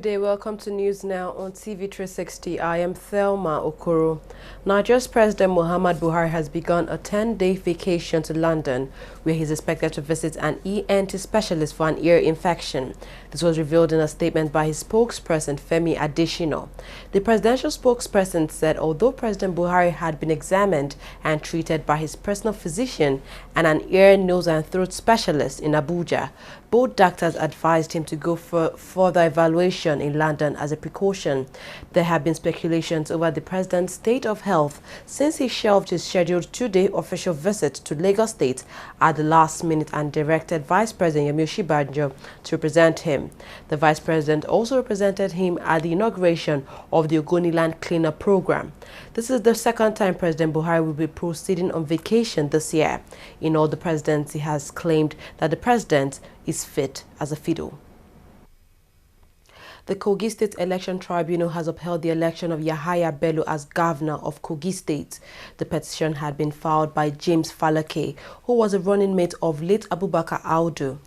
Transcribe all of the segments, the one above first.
Good day, welcome to News Now on TV360. I am Thelma Okoro. Nigeria's President Muhammadu Buhari has begun a 10-day vacation to London, where he is expected to visit an ENT specialist for an ear infection. This was revealed in a statement by his spokesperson, Femi Adesina. The presidential spokesperson said although President Buhari had been examined and treated by his personal physician and an ear, nose and throat specialist in Abuja, both doctors advised him to go for further evaluation in London as a precaution. There have been speculations over the president's state of health since he shelved his scheduled 2-day official visit to Lagos State at the last minute and directed Vice President Yemi Osinbajo to represent him. The Vice President also represented him at the inauguration of the Ogoniland Cleanup Program. This is the second time President Buhari will be proceeding on vacation this year. In all the presidents, he has claimed that the president is fit as a fiddle. The Kogi State Election Tribunal has upheld the election of Yahaya Bello as governor of Kogi State. The petition had been filed by James Falake, who was a running mate of late Abubakar Audu.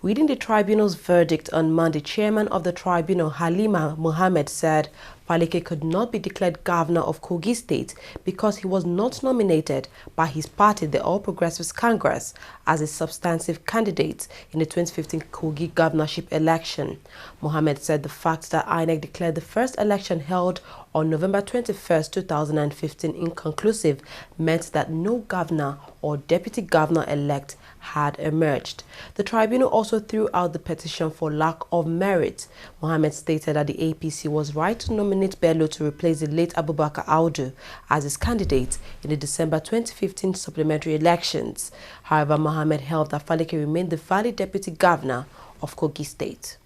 Reading the tribunal's verdict on Monday, chairman of the tribunal, Halima Mohammed, said Falake could not be declared governor of Kogi State because he was not nominated by his party, the All Progressives Congress, as a substantive candidate in the 2015 Kogi governorship election. Mohammed said the fact that INEC declared the first election held on November 21, 2015 inconclusive meant that no governor or deputy governor-elect had emerged. The tribunal also threw out the petition for lack of merit. Mohammed stated that the APC was right to nominate Bello to replace the late Abubakar Audu as his candidate in the December 2015 supplementary elections. However, Mohammed held that Falake remained the valid deputy governor of Kogi State.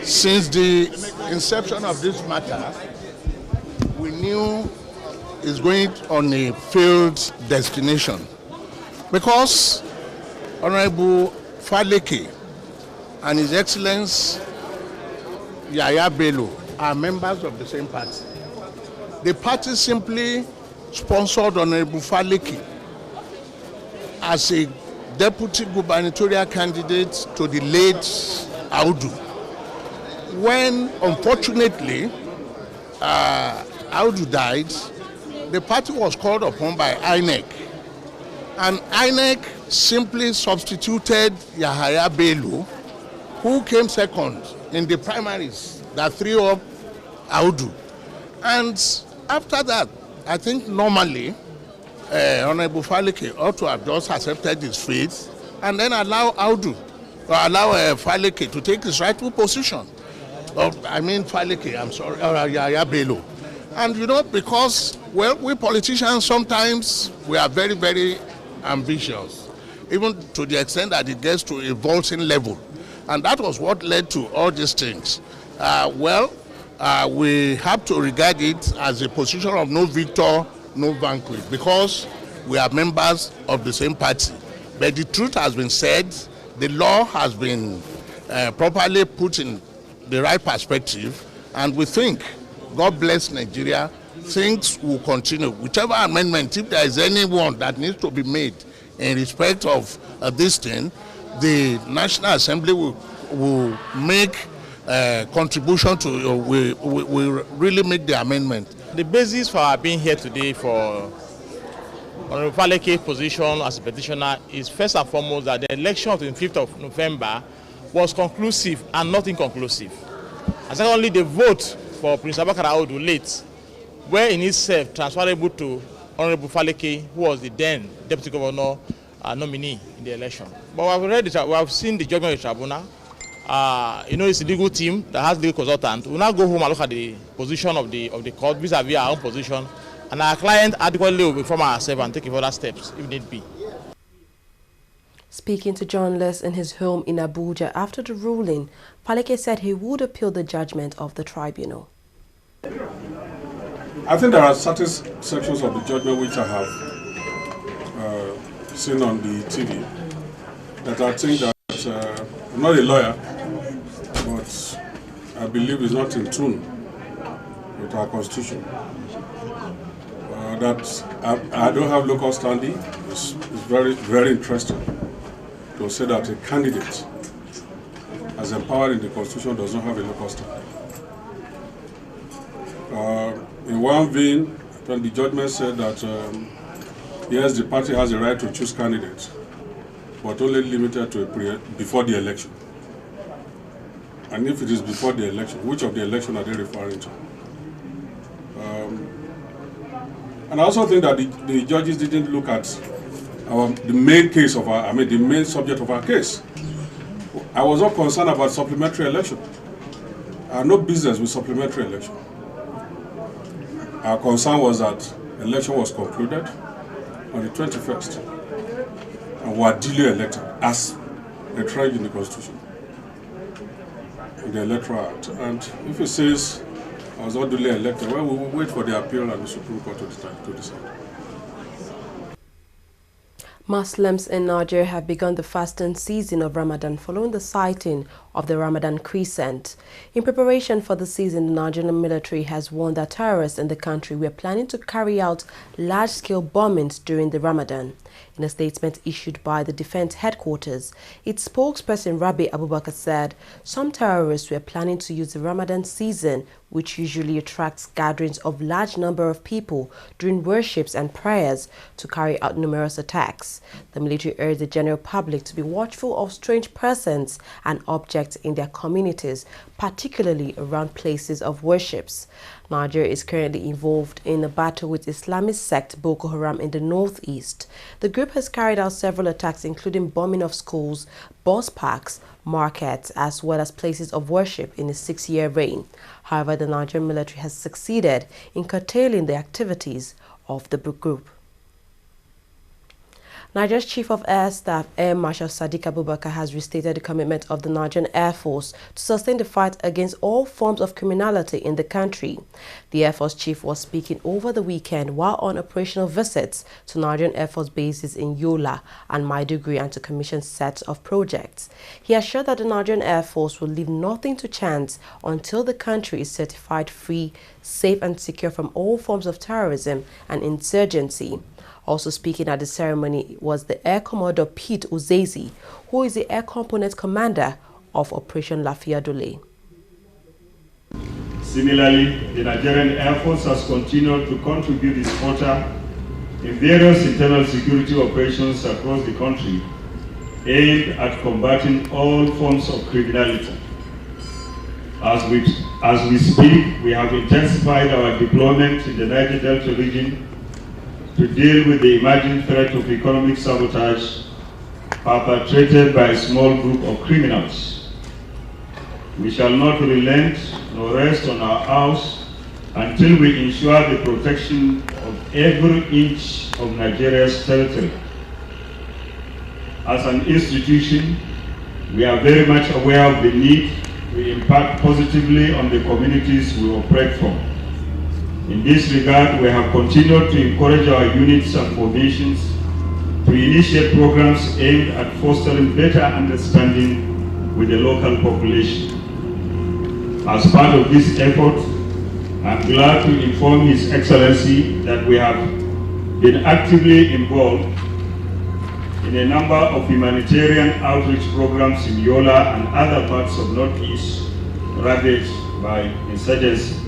Since the inception of this matter, we knew it's going on a failed destination because Honorable Falake and His Excellence Yahaya Bello are members of the same party. The party simply sponsored Honorable Falake as a deputy gubernatorial candidate to the late Audu. When, unfortunately, Audu died, the party was called upon by INEC, and INEC simply substituted Yahaya Bello, who came second in the primaries that threw up Audu. And after that, I think normally Honorable Falake ought to have just accepted his fate and then allow Audu, or allow Falake to take his rightful position. Yahaya Bello. And you know, because, well, we politicians sometimes, we are very, very ambitious, even to the extent that it gets to a vaulting level. And that was what led to all these things. We have to regard it as a position of no victor, no vanquished, because we are members of the same party. But the truth has been said, the law has been properly put in the right perspective, and we think, God bless Nigeria, things will continue. Whichever amendment, if there is anyone that needs to be made in respect of this thing, the National Assembly will make contribution to, will really make the amendment. The basis for our being here today for Honorable Falake's position as a petitioner is first and foremost that the election of the 25th of November was conclusive and not inconclusive. And secondly, the vote for Prince Abubakar Audu late were in itself transferable to Honorable Falake, who was the then Deputy Governor nominee in the election. But we have seen the judgment of the tribunal. It's a legal team that has legal consultant. We'll now go home and look at the position of the court vis-a-vis our own position, and our client adequately will inform ourselves and take further steps if need be. Speaking to journalists in his home in Abuja after the ruling, Falake said he would appeal the judgment of the tribunal. I think there are certain sections of the judgment which I have seen on the TV that I think that I'm not a lawyer, but I believe is not in tune with our constitution. That I don't have local standing is very, very interesting to say that a candidate as empowered in the constitution does not have a local standing. one being when the judgment said that yes, the party has the right to choose candidates, but only limited to before the election. And if it is before the election, which of the election are they referring to? And I also think that the judges didn't look at the main case of the main subject of our case. I was not concerned about supplementary election. I had no business with supplementary election. Our concern was that election was concluded on the 21st and were duly elected as enshrined in the Constitution, in the Electoral Act. And if it says I was not duly elected, well, we will wait for the appeal and the Supreme Court to decide. Muslims in Nigeria have begun the fasting season of Ramadan following the sighting of the Ramadan crescent. In preparation for the season, the Nigerian military has warned that terrorists in the country were planning to carry out large-scale bombings during the Ramadan. In a statement issued by the Defense Headquarters, its spokesperson Rabi Abubakar said some terrorists were planning to use the Ramadan season, which usually attracts gatherings of large number of people during worships and prayers, to carry out numerous attacks. The military urged the general public to be watchful of strange persons and objects in their communities, particularly around places of worships. Nigeria is currently involved in a battle with Islamist sect Boko Haram in the northeast. The group has carried out several attacks, including bombing of schools, bus parks, markets, as well as places of worship in a 6-year reign. However, the Nigerian military has succeeded in curtailing the activities of the group. Nigeria's Chief of Air Staff, Air Marshal Sadiq Abubakar, has restated the commitment of the Nigerian Air Force to sustain the fight against all forms of criminality in the country. The Air Force Chief was speaking over the weekend while on operational visits to Nigerian Air Force bases in Yola and Maiduguri and to commission sets of projects. He assured that the Nigerian Air Force will leave nothing to chance until the country is certified free, safe and secure from all forms of terrorism and insurgency. Also speaking at the ceremony was the Air Commodore Pete Uzezi, who is the Air Component Commander of Operation Lafia Dole. Similarly, the Nigerian Air Force has continued to contribute its quota in various internal security operations across the country aimed at combating all forms of criminality. As we speak, we have intensified our deployment in the Niger Delta region to deal with the emerging threat of economic sabotage perpetrated by a small group of criminals. We shall not relent nor rest on our house until we ensure the protection of every inch of Nigeria's territory. As an institution, we are very much aware of the need to impact positively on the communities we operate from. In this regard, we have continued to encourage our units and formations to initiate programs aimed at fostering better understanding with the local population. As part of this effort, I am glad to inform His Excellency that we have been actively involved in a number of humanitarian outreach programs in Yola and other parts of Northeast ravaged by insurgency.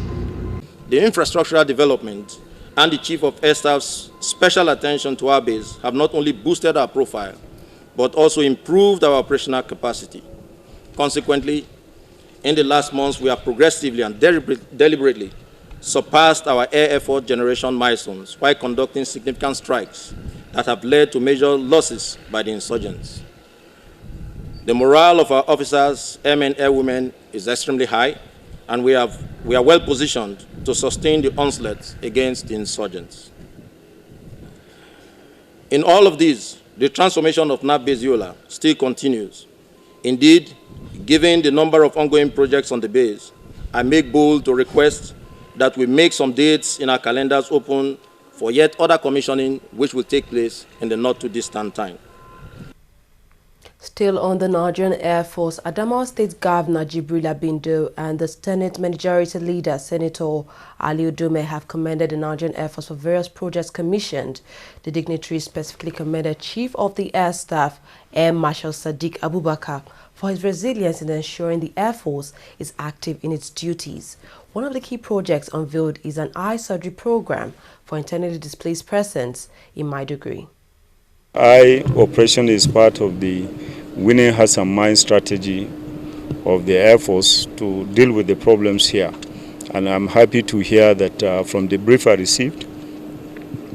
The infrastructural development and the Chief of Air Staff's special attention to our base have not only boosted our profile, but also improved our operational capacity. Consequently, in the last months, we have progressively and deliberately surpassed our air effort generation milestones while conducting significant strikes that have led to major losses by the insurgents. The morale of our officers, airmen, airwomen, is extremely high, and we are well positioned to sustain the onslaught against the insurgents. In all of these, the transformation of NAV Base Yola still continues. Indeed, given the number of ongoing projects on the base, I make bold to request that we make some dates in our calendars open for yet other commissioning, which will take place in the not too distant time. Still on the Nigerian Air Force, Adamawa State Governor Jibril Abindo and the Senate Majority Leader, Senator Ali Udume, have commended the Nigerian Air Force for various projects commissioned. The dignitaries specifically commended Chief of the Air Staff, Air Marshal Sadiq Abubakar, for his resilience in ensuring the Air Force is active in its duties. One of the key projects unveiled is an eye surgery program for internally displaced persons in Maiduguri. Eye operation is part of the winning hearts and minds strategy of the Air Force to deal with the problems here. And I'm happy to hear that from the brief I received,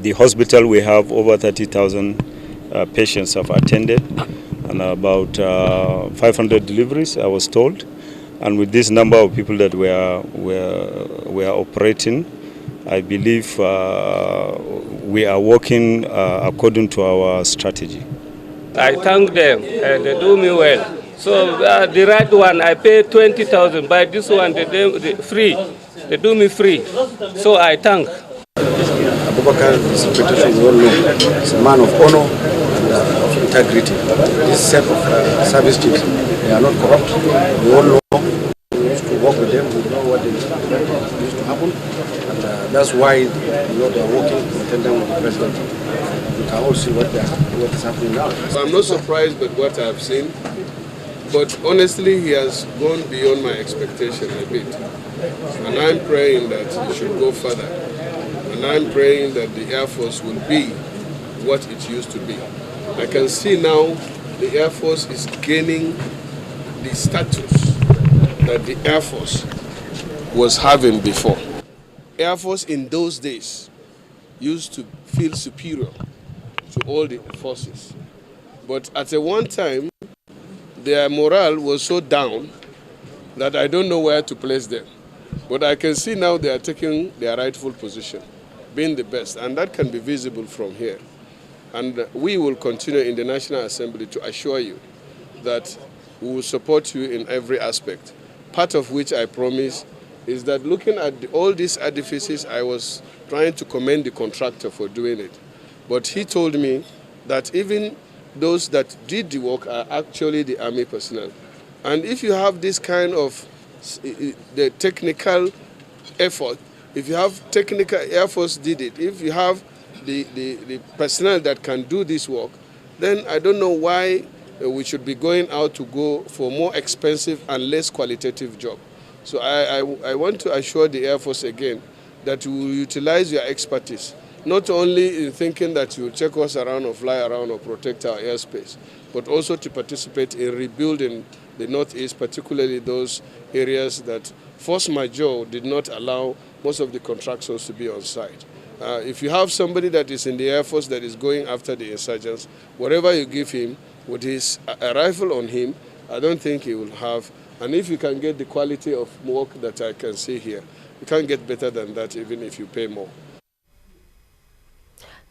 the hospital we have over 30,000 patients have attended and about 500 deliveries, I was told. And with this number of people that we are operating, I believe we are working according to our strategy. I thank them, they do me well. So the right one, I pay 20,000, but this one, they free. They do me free. So I thank. Abubakar is reputation well known. He's a man of honor and of integrity. This set of service chiefs, they are not corrupt. We all know. We used to work with them. We know what used to happen. And that's why they are working in tandem with the president. You can all see what is happening now. I'm not surprised by what I've seen. But honestly, he has gone beyond my expectation a bit. And I'm praying that he should go further. And I'm praying that the Air Force will be what it used to be. I can see now the Air Force is gaining the status that the Air Force was having before. Air Force in those days used to feel superior to all the forces. But at a one time, their morale was so down that I don't know where to place them. But I can see now they are taking their rightful position, being the best, and that can be visible from here. And we will continue in the National Assembly to assure you that we will support you in every aspect. Part of which I promise is that looking at all these edifices, I was trying to commend the contractor for doing it. But he told me that even those that did the work are actually the army personnel. And if you have this kind of the technical effort, if you have technical, Air Force did it, if you have the personnel that can do this work, then I don't know why we should be going out to go for more expensive and less qualitative job. So I want to assure the Air Force again that we will utilize your expertise, not only in thinking that you will check us around or fly around or protect our airspace, but also to participate in rebuilding the Northeast, particularly those areas that force majeure did not allow most of the contractors to be on site. If you have somebody that is in the Air Force that is going after the insurgents, whatever you give him, with a rifle on him, I don't think he will have. And if you can get the quality of work that I can see here, you can't get better than that even if you pay more.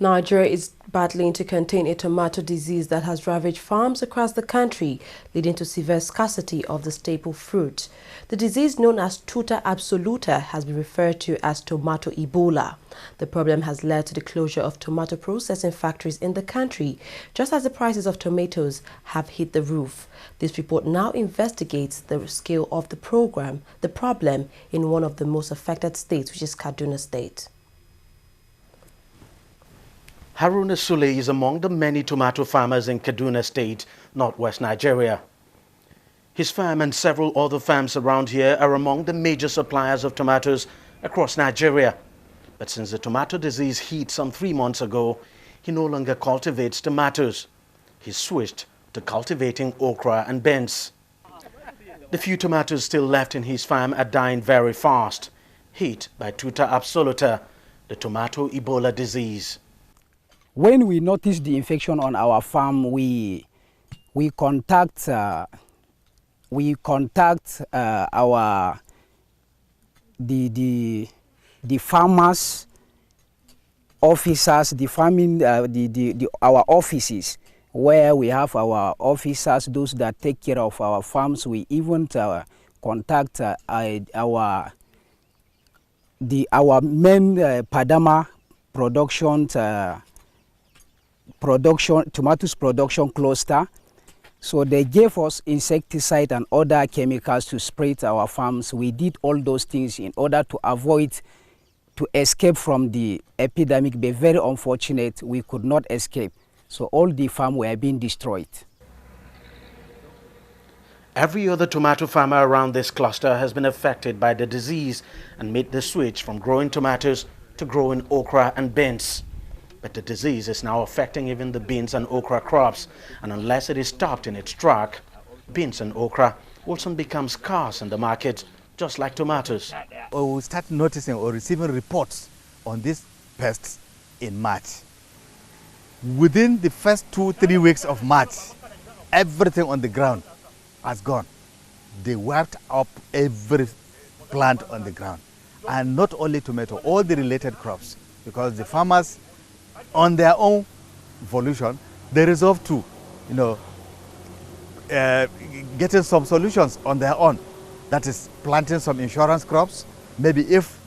Nigeria is battling to contain a tomato disease that has ravaged farms across the country, leading to severe scarcity of the staple fruit. The disease known as Tuta absoluta has been referred to as tomato Ebola. The problem has led to the closure of tomato processing factories in the country, just as the prices of tomatoes have hit the roof. This report now investigates the scale of the problem in one of the most affected states, which is Kaduna State. Haruna Sule is among the many tomato farmers in Kaduna State, northwest Nigeria. His farm and several other farms around here are among the major suppliers of tomatoes across Nigeria. But since the tomato disease hit some 3 months ago, he no longer cultivates tomatoes. He switched to cultivating okra and beans. The few tomatoes still left in his farm are dying very fast, hit by Tuta absoluta, the tomato Ebola disease. When we notice the infection on our farm, we contact the farmers officers, our offices where we have our officers, those that take care of our farms. We even contact our main Padama tomatoes production cluster. So they gave us insecticide and other chemicals to spray our farms. We did all those things in order to escape from the epidemic, but very unfortunate, we could not escape. So all the farms were being destroyed. Every other tomato farmer around this cluster has been affected by the disease and made the switch from growing tomatoes to growing okra and beans. But the disease is now affecting even the beans and okra crops, and unless it is stopped in its track, beans and okra will soon become scarce in the market, just like tomatoes. We will start noticing or receiving reports on these pests in March. Within the first 2-3 weeks of March, everything on the ground has gone. They wiped up every plant on the ground. And not only tomato, all the related crops, because the farmers, on their own volition, they resolved to, getting some solutions on their own. That is planting some insurance crops. Maybe if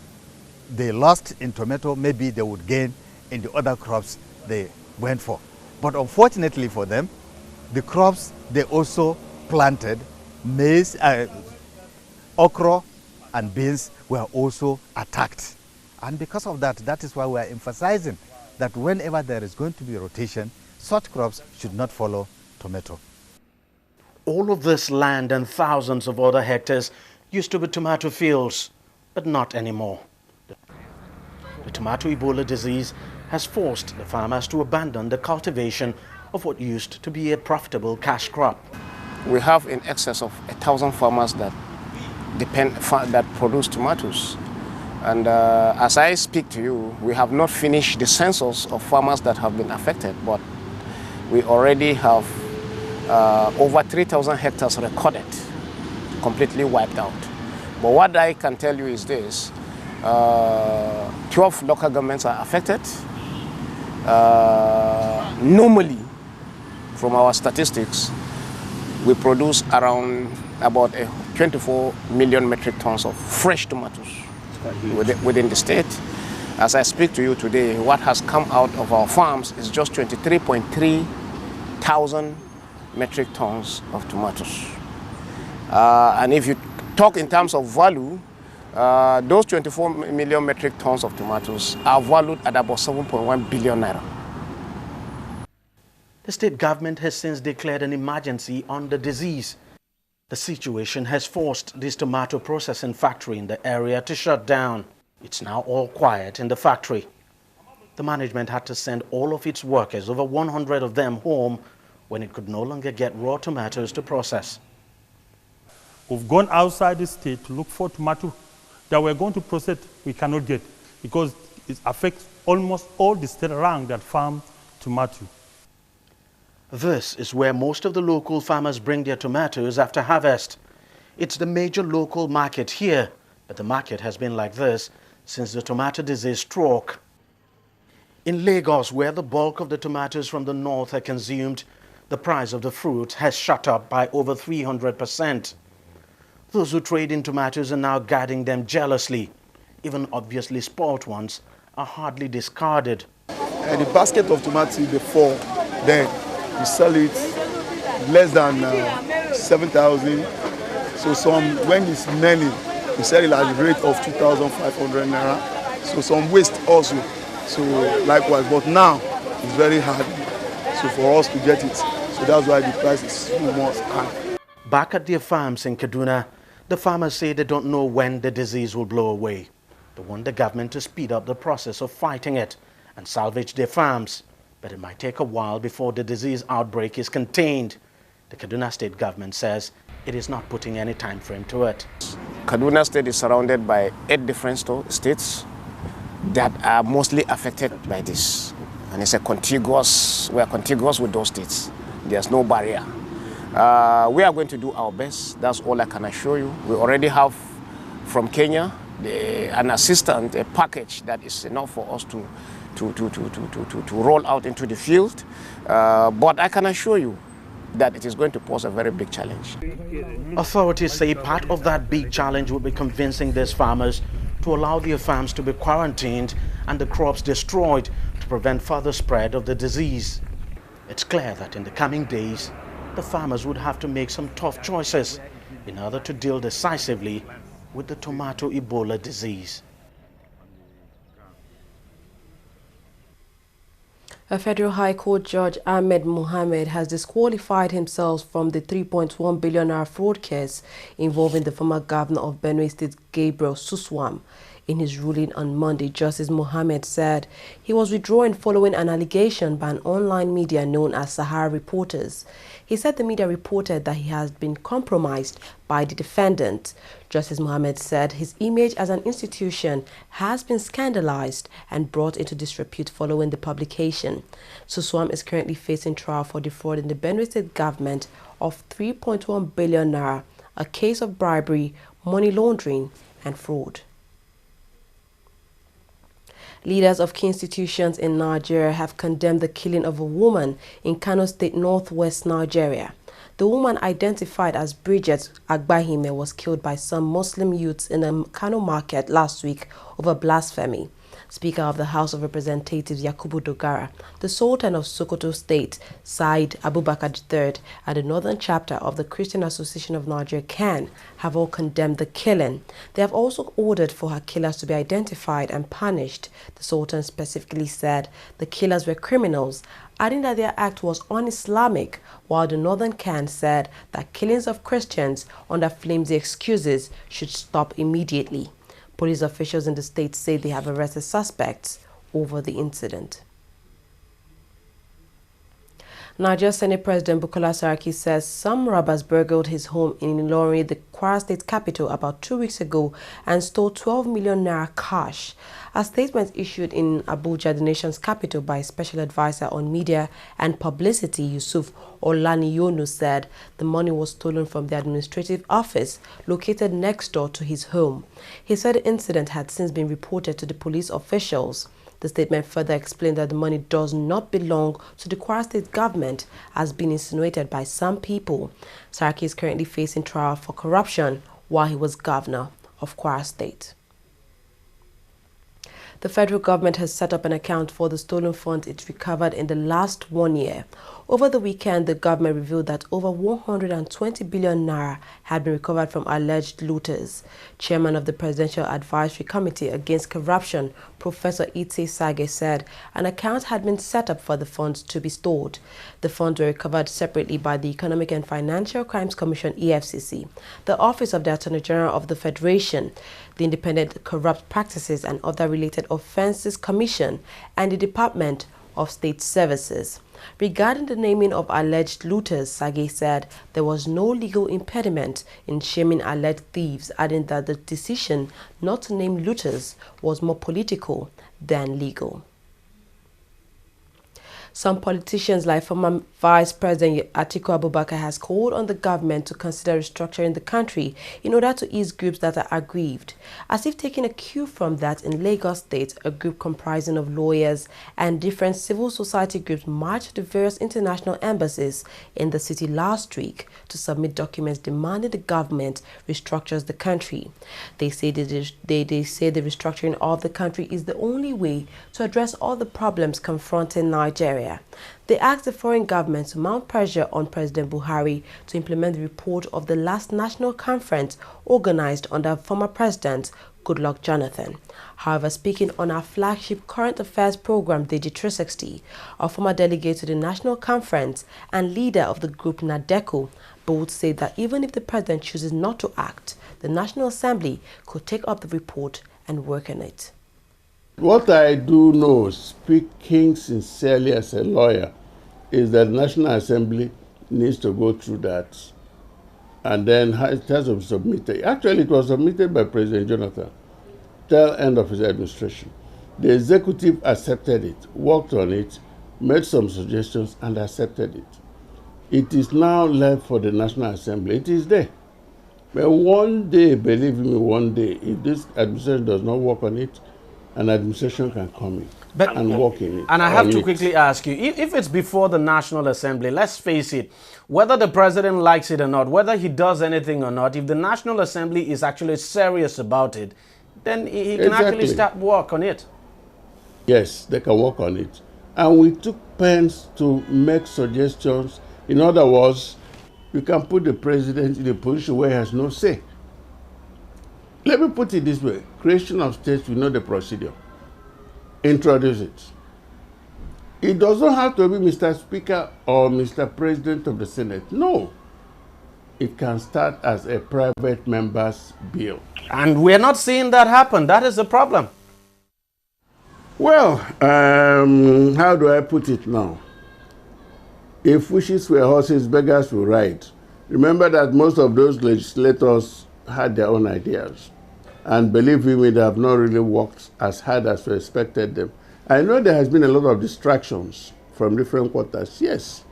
they lost in tomato, maybe they would gain in the other crops they went for. But unfortunately for them, the crops they also planted, maize, okra and beans were also attacked. And because of that, that is why we are emphasizing that whenever there is going to be rotation, such crops should not follow tomato. All of this land and thousands of other hectares used to be tomato fields, but not anymore. The tomato Ebola disease has forced the farmers to abandon the cultivation of what used to be a profitable cash crop. We have in excess of 1,000 farmers that produce tomatoes. And as I speak to you, we have not finished the census of farmers that have been affected, but we already have over 3,000 hectares recorded, completely wiped out. But what I can tell you is this: 12 local governments are affected. Normally, from our statistics, we produce around about 24 million metric tons of fresh tomatoes within the state. As I speak to you today, what has come out of our farms is just 23.3 thousand metric tons of tomatoes. And if you talk in terms of value, those 24 million metric tons of tomatoes are valued at about 7.1 billion naira. The state government has since declared an emergency on the disease. The situation has forced this tomato processing factory in the area to shut down. It's now all quiet in the factory. The management had to send all of its workers, over 100 of them, home when it could no longer get raw tomatoes to process. We've gone outside the state to look for tomato that we're going to process, we cannot get, because it affects almost all the state around that farm tomato. This is where most of the local farmers bring their tomatoes after harvest. It's the major local market here, but the market has been like this since the tomato disease struck. In Lagos, where the bulk of the tomatoes from the north are consumed, the price of the fruit has shot up by over 300%. Those who trade in tomatoes are now guarding them jealously. Even obviously spoilt ones are hardly discarded. And the basket of tomatoes before, then you sell it less than 7,000. So when it's many, you sell it at the rate of 2,500 naira. So some waste also. So likewise, but now it's very hard. So for us to get it, so that's why the price is so much high. Back at their farms in Kaduna, the farmers say they don't know when the disease will blow away. They want the government to speed up the process of fighting it and salvage their farms. But it might take a while before the disease outbreak is contained. The Kaduna State government says it is not putting any time frame to it. Kaduna State is surrounded by 8 different states that are mostly affected by this. And it's we are contiguous with those states. There's no barrier. We are going to do our best. That's all I can assure you. We already have from Kenya an assistant, a package that is enough for us to roll out into the field. But I can assure you that it is going to pose a very big challenge. Authorities say part of that big challenge will be convincing these farmers to allow their farms to be quarantined and the crops destroyed to prevent further spread of the disease. It's clear that in the coming days, the farmers would have to make some tough choices in order to deal decisively with the tomato Ebola disease. A federal high court judge, Ahmed Mohamed, has disqualified himself from the 3.1 billion naira fraud case involving the former governor of Benue State, Gabriel Suswam. In his ruling on Monday, Justice Mohamed said he was withdrawing following an allegation by an online media known as Sahara Reporters. He said the media reported that he has been compromised by the defendant. Justice Mohamed said his image as an institution has been scandalized and brought into disrepute following the publication. Suswam is currently facing trial for defrauding the Benue State government of 3.1 billion naira, a case of bribery, money laundering and fraud. Leaders of key institutions in Nigeria have condemned the killing of a woman in Kano State, northwest Nigeria. The woman, identified as Bridget Agbahime, was killed by some Muslim youths in a Kano market last week over blasphemy. Speaker of the House of Representatives Yakubu Dogara, the Sultan of Sokoto State, Said Abubakar III, and the Northern Chapter of the Christian Association of Nigeria, CAN, have all condemned the killing. They have also ordered for her killers to be identified and punished. The Sultan specifically said the killers were criminals, adding that their act was un-Islamic, while the Northern CAN said that killings of Christians under flimsy excuses should stop immediately. Police officials in the state say they have arrested suspects over the incident. Nigeria Senate President Bukola Saraki says some robbers burgled his home in Ilorin, the Kwara State capital, about 2 weeks ago and stole 12 million naira cash. A statement issued in Abuja, the nation's capital, by Special Advisor on Media and Publicity Yusuf Olaniyonu said the money was stolen from the administrative office located next door to his home. He said the incident had since been reported to the police officials. The statement further explained that the money does not belong to the Kwara State government, as been insinuated by some people. Saraki is currently facing trial for corruption while he was governor of Kwara State. The federal government has set up an account for the stolen funds it recovered in the last 1 year. Over the weekend, the government revealed that over 120 billion naira had been recovered from alleged looters. Chairman of the Presidential Advisory Committee Against Corruption, Professor Ite Sage, said an account had been set up for the funds to be stored. The funds were recovered separately by the Economic and Financial Crimes Commission, EFCC, the Office of the Attorney General of the Federation, the Independent Corrupt Practices and Other Related Offences Commission, and the Department of State Services. Regarding the naming of alleged looters, Sage said there was no legal impediment in shaming alleged thieves, adding that the decision not to name looters was more political than legal. Some politicians, like former Vice President Atiku Abubakar, has called on the government to consider restructuring the country in order to ease groups that are aggrieved. As if taking a cue from that, in Lagos State, a group comprising of lawyers and different civil society groups marched to various international embassies in the city last week to submit documents demanding the government restructures the country. They say the restructuring of the country is the only way to address all the problems confronting Nigeria. They asked the foreign government to mount pressure on President Buhari to implement the report of the last national conference organized under former President Goodluck Jonathan. However, speaking on our flagship current affairs program, TV360, a former delegate to the national conference and leader of the group NADECO, both said that even if the president chooses not to act, the National Assembly could take up the report and work on it. What I do know, speaking sincerely as a lawyer, is that the National Assembly needs to go through that. And then it has to be submitted. Actually, it was submitted by President Jonathan till end of his administration. The executive accepted it, worked on it, made some suggestions, and accepted it. It is now left for the National Assembly. It is there. But one day, believe me, one day, if this administration does not work on it, an administration can come in and work in it. And I have to quickly ask you, if it's before the National Assembly, let's face it, whether the president likes it or not, whether he does anything or not, if the National Assembly is actually serious about it, then he can actually start work on it. Yes, they can work on it. And we took pains to make suggestions. In other words, you can put the president in a position where he has no say. Let me put it this way. Creation of states, we know the procedure. Introduce it. It doesn't have to be Mr. Speaker or Mr. President of the Senate. No. It can start as a private member's bill. And we're not seeing that happen. That is the problem. Well, how do I put it now? If wishes were horses, beggars will ride. Remember that most of those legislators had their own ideas. And believe me, they have not really worked as hard as we expected them. I know there has been a lot of distractions from different quarters, yes.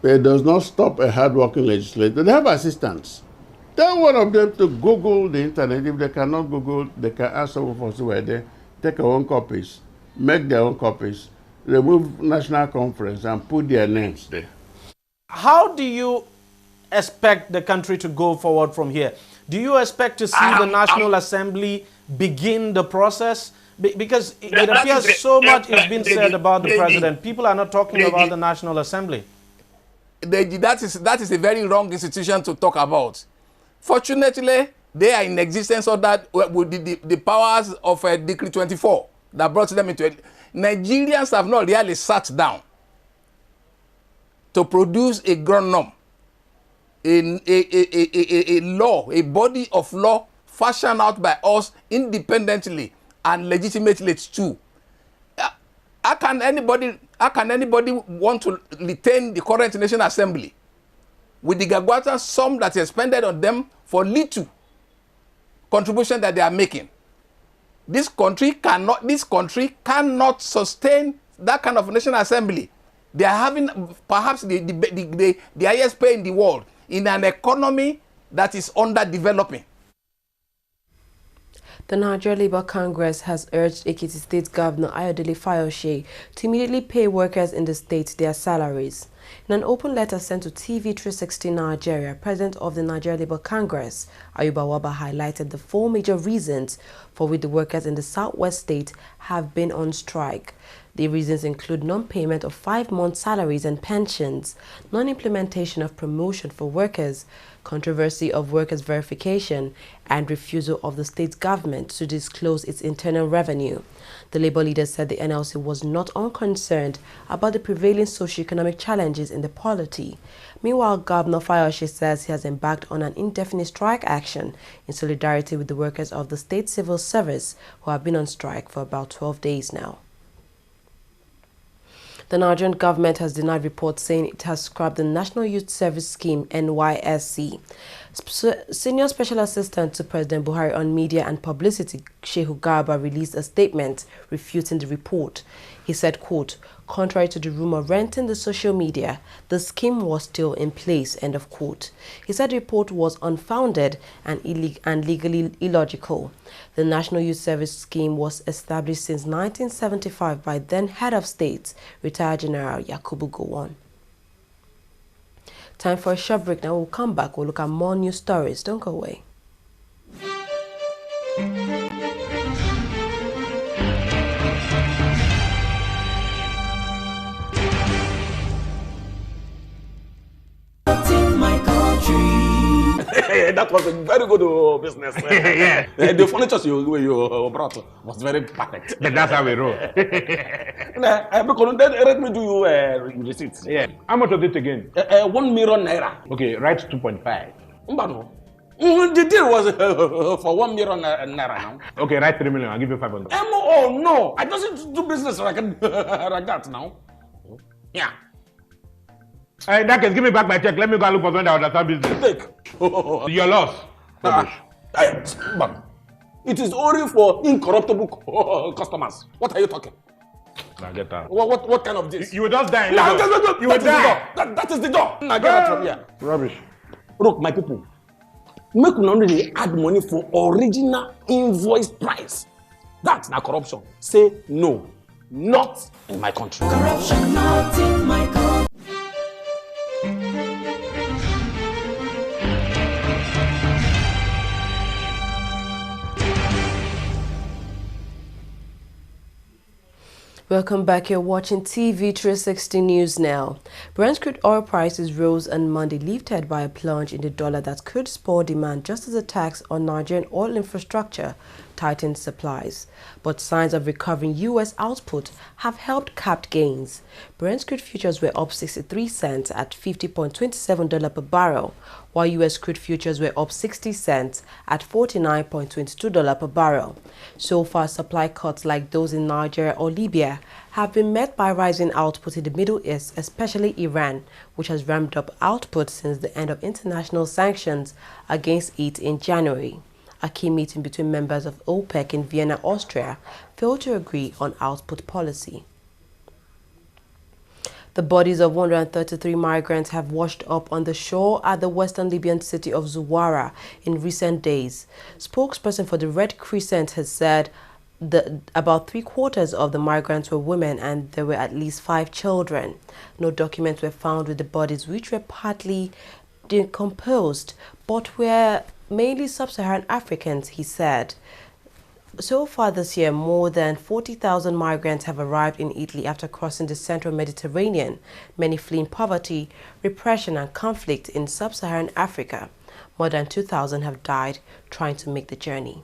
But it does not stop a hard-working legislator. They have assistants. Tell one of them to Google the internet. If they cannot Google, they can ask someone for somewhere there, take their own copies, make their own copies, remove national conference and put their names there. How do you expect the country to go forward from here? Do you expect to see the National Assembly begin the process? Because it appears so much is being said about the president. People are not talking about the National Assembly. That is a very wrong institution to talk about. Fortunately, they are in existence of that with the powers of Decree 24 that brought them into it. Nigerians have not really sat down to produce a ground a law, a body of law fashioned out by us independently and legitimately too. How can anybody want to retain the current National Assembly with the gargantuan sum that is spent on them for little contribution that they are making? This country cannot sustain that kind of National Assembly. They are having perhaps the highest pay in the world in an economy that is underdeveloping. The Nigeria Labour Congress has urged Ekiti State Governor Ayodele Fayose to immediately pay workers in the state their salaries. In an open letter sent to TV360 Nigeria, President of the Nigeria Labour Congress, Ayuba Waba, highlighted the 4 major reasons for which the workers in the southwest state have been on strike. The reasons include non-payment of 5-month salaries and pensions, non-implementation of promotion for workers, controversy of workers' verification, and refusal of the state government to disclose its internal revenue. The Labour leader said the NLC was not unconcerned about the prevailing socio-economic challenges in the polity. Meanwhile, Governor Fayose says he has embarked on an indefinite strike action in solidarity with the workers of the state civil service who have been on strike for about 12 days now. The Nigerian government has denied reports saying it has scrapped the National Youth Service Scheme, NYSC. Senior Special Assistant to President Buhari on Media and Publicity, Shehu Garba, released a statement refuting the report. He said, quote, "Contrary to the rumor renting the social media, the scheme was still in place," end of quote. He said the report was unfounded and legally illogical. The National Youth Service Scheme was established since 1975 by then Head of State, retired General Yakubu Gowon. Time for a short break. Now we'll come back. We'll look at more news stories. Don't go away. That was a very good business. Yeah. The furniture you brought was very perfect. But that's how we roll. Let me do you receipts. Yeah. How much was it again? 1 million naira. Okay, write 2.5. Mbano. The deal was for 1 million naira now. Okay, write 3 million. I'll give you 500. Oh no! I just do business like that now. Yeah. In that case, give me back my check. Let me go and look for someone that understand business. Take. Your loss. It is only for incorruptible customers. What are you talking? Now get out. What kind of this? You will just die. No, you will die. That is the door. Now get out from here. Rubbish. Look, my people. Make not really add money for original invoice price. That's not corruption. Say no. Not in my country. Corruption not in my country. Welcome back. You're watching TV360 News now. Brent crude oil prices rose on Monday, lifted by a plunge in the dollar that could spur demand just as a tax on Nigerian oil infrastructure tightened supplies. But signs of recovering U.S. output have helped capped gains. Brent crude futures were up 63 cents at $50.27 per barrel, while U.S. crude futures were up 60 cents at $49.22 per barrel. So far, supply cuts like those in Nigeria or Libya have been met by rising output in the Middle East, especially Iran, which has ramped up output since the end of international sanctions against it in January. A key meeting between members of OPEC in Vienna, Austria, failed to agree on output policy. The bodies of 133 migrants have washed up on the shore at the western Libyan city of Zuwara in recent days. Spokesperson for the Red Crescent has said about 3/4 of the migrants were women and there were at least 5 children. No documents were found with the bodies, which were partly decomposed, but were mainly sub-Saharan Africans, he said. So far this year, more than 40,000 migrants have arrived in Italy after crossing the central Mediterranean, many fleeing poverty, repression and conflict in sub-Saharan Africa. More than 2,000 have died trying to make the journey.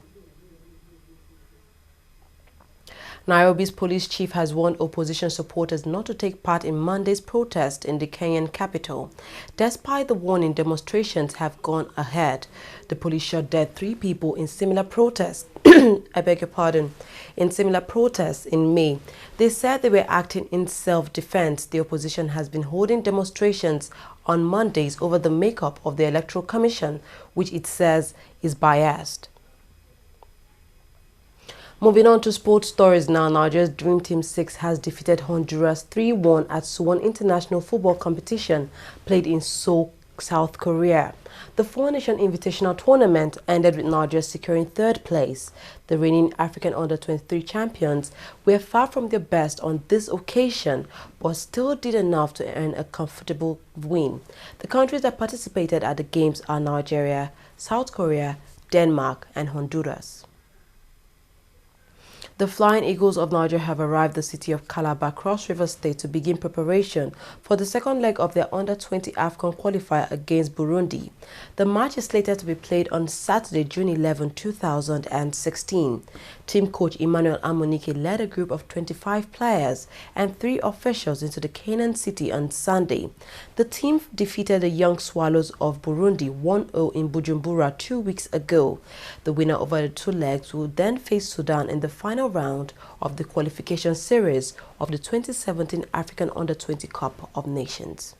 Nairobi's police chief has warned opposition supporters not to take part in Monday's protest in the Kenyan capital. Despite the warning, demonstrations have gone ahead. The police shot dead 3 people in similar protests. I beg your pardon. In similar protests in May. They said they were acting in self-defense. The opposition has been holding demonstrations on Mondays over the makeup of the Electoral Commission, which it says is biased. Moving on to sports stories now, Nigeria's Dream Team 6 has defeated Honduras 3-1 at Suwon International Football Competition played in Seoul, South Korea. The four-nation invitational tournament ended with Nigeria securing 3rd place. The reigning African Under-23 champions were far from their best on this occasion, but still did enough to earn a comfortable win. The countries that participated at the games are Nigeria, South Korea, Denmark, and Honduras. The Flying Eagles of Nigeria have arrived the city of Calabar, Cross River State, to begin preparation for the second leg of their Under-20 AFCON qualifier against Burundi. The match is slated to be played on Saturday, June 11, 2016. Team coach Emmanuel Amunike led a group of 25 players and 3 officials into the Canaan city on Sunday. The team defeated the Young Swallows of Burundi 1-0 in Bujumbura 2 weeks ago. The winner over the 2 legs will then face Sudan in the final round of the qualification series of the 2017 African Under-20 Cup of Nations.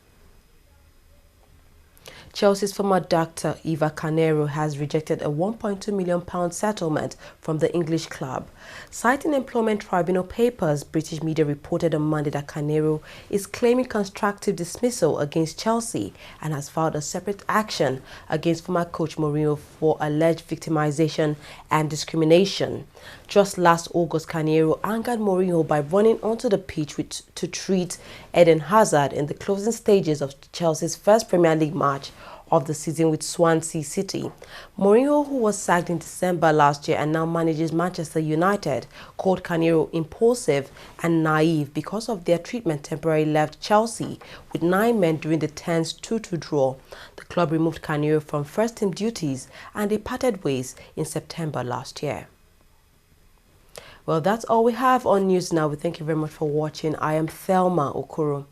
Chelsea's former doctor Eva Canero has rejected a £1.2 million settlement from the English club. Citing employment tribunal papers, British media reported on Monday that Canero is claiming constructive dismissal against Chelsea and has filed a separate action against former coach Mourinho for alleged victimization and discrimination. Just last August, Canero angered Mourinho by running onto the pitch to treat Eden Hazard in the closing stages of Chelsea's first Premier League match of the season with Swansea City. Mourinho, who was sacked in December last year and now manages Manchester United, called Canero impulsive and naive because of their treatment temporarily left Chelsea with 9 men during the tense 2-2 draw. The club removed Canero from first-team duties and they parted ways in September last year. Well, that's all we have on News Now. We thank you very much for watching. I am Thelma Okoro.